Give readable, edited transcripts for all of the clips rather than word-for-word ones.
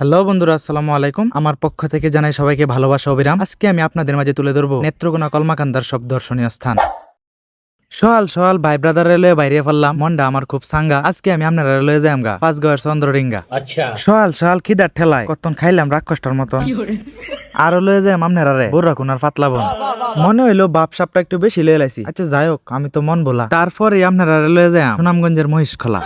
Hello বন্ধুরা, আসসালামু আলাইকুম। আমার পক্ষ থেকে জানাই সবাইকে ভালোবাসা অবিরাম। আজকে আমি আপনাদের মাঝে তুলে ধরবো নেত্রকোনা কলমাকান্দার সব দর্শনীয় স্থান। সকাল সকাল ভাই ব্রাদার রেলওয়ে বাইরে ফেললাম, মনটা আমার খুব সাঙ্গা। আজকে আমি আপনার রেলওয়ে যাই আমগা পাঁচগাঁওয়ের চন্দ্রডিঙ্গা। আচ্ছা সকাল সকাল খিদার ঠেলায় কতক্ষণ খাইলাম রাক্ষসটার মতন। আরো লয়ে যাই আপনারা রে বোররাকুনার পাতলাবন। মনে হইলো বাপ সাপটা একটু বেশি লয়ে লাইছি। আচ্ছা যাই হোক, আমি তো মন বলা। তারপরে আপনারা লয়ে যাই সুনামগঞ্জের মহিষখলা।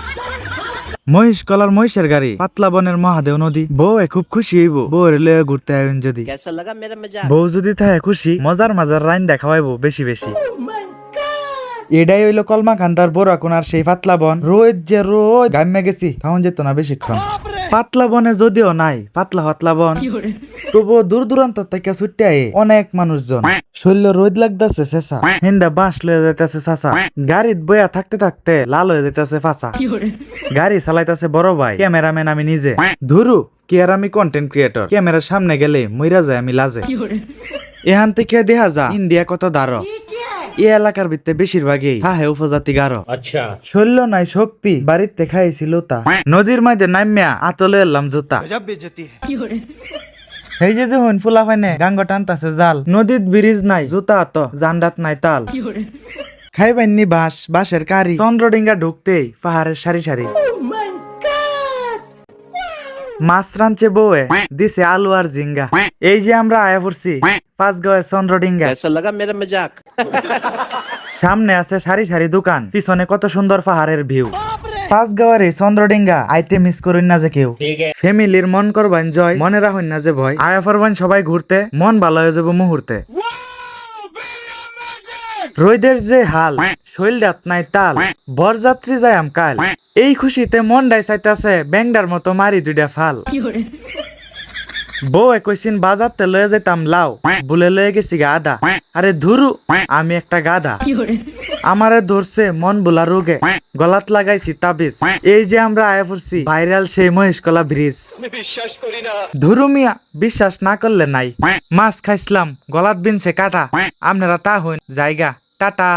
মহিষকলার মহিষের গাড়ি পাতলা বনের মহাদেও নদী। বউ খুব খুশি হইব বউ লয়ে ঘুরতে আইন যদি। कैसा लगा मेरा मजाक? বউ যদি থাকে খুশি মজার মাজার রাইন দেখাবাইবো বেশি বেশি। এটাই হইলো কলমাকান্দার বোরাকুনার সেই পাতলা বন। রোজ যে রোজ গাম্মে গেছি তখন যেত না বেশিক্ষণ। পাতলা বনে যদিও নাই পাতলা পাতলা বন, তবুও দূর দূরান্ত থেকে ছুটতে আয়ে অনেক মানুষজন। শরীর রোদ লাগতেছে শেষা, হিন্দা বাঁশ লয়ে যাইতেছে চাচা। গাড়িত বয়া থাকতে থাকতে লাল হয়ে যাইতেছে ফাঁসা। গাড়ি চালাইতেছে বড় ভাই, ক্যামেরাম্যান আমি নিজে। ধুরু কি আর আমি কন্টেন্ট ক্রিয়েটর, ক্যামেরার সামনে গেলে মইরা যায় আমি লাজে। এখান থেকে দেখা যা ইন্ডিয়া কত দাঁড়। এই এলাকার ভিতরে বেশিরভাগই থাহে উপজাতি গারো। अच्छा শৈল্য নাই শক্তি বাড়িতে খাইছিল তা। নদীর মাঝে নামিয়া আতলে এলাম জুতা। এই যে দেখুন ফুলা ফাইনে গাঙ্গ টানতাছে জাল। নদীত ব্রিজ নাই জুতা আত জান্ডাত নাই তাল। খাইবাইনি বাঁশ বাঁশের কারি। চন্দ্রডিঙ্গা ঢুকতেই পাহাড়ের সারি সারি। মাছ রাঞ্চে বউয়ে দিছে আলু আর জিঙ্গা। এই যে আমরা আয়া পড়ছি পাঁচগাঁওয়ের চন্দ্রডিঙ্গা। कैसा लगा मेरा मजाक? সামনে আছে সারি সারি দোকান, পিছনে কত সুন্দর পাহাড়ের ভিউ। পাঁচগাঁওয়ের এই চন্দ্রডিঙ্গা আইতে মিস করুন না যে কেউ। ठीक है ফ্যামিলির মন করবেন জয়, মনে রাখুন না যে ভয়। আয়া পড়বেন সবাই ঘুরতে, মন ভালো হয়ে যাবে মুহূর্তে। রোদের যে হাল শৈল রাত নাই তাল, বরযাত্রী যায় আমকাল। এই খুশিতে মন ডাই চাইতেছে ব্যাংডার মতো মারি দুইটা ফাল। বউ কইছিন বাজারতে লয়ে যাইতাম লাউ, বলে লয়ে গেছি গাদা। আরে ধুরু আমি একটা গাধা। আমারে ধরছে মন বুলা রোগে, গলাত লাগাইছি তাবিজ। এই যে আমরা আয়া পড়ছি ভাইরাল সেই মহেশকলা ব্রিজ। ধুরু মিয়া বিশ্বাস না করলে নাই। মাছ খাইছিলাম গলাত বিনছে কাটা। আপনারা তা হইন জায়গা টাটা।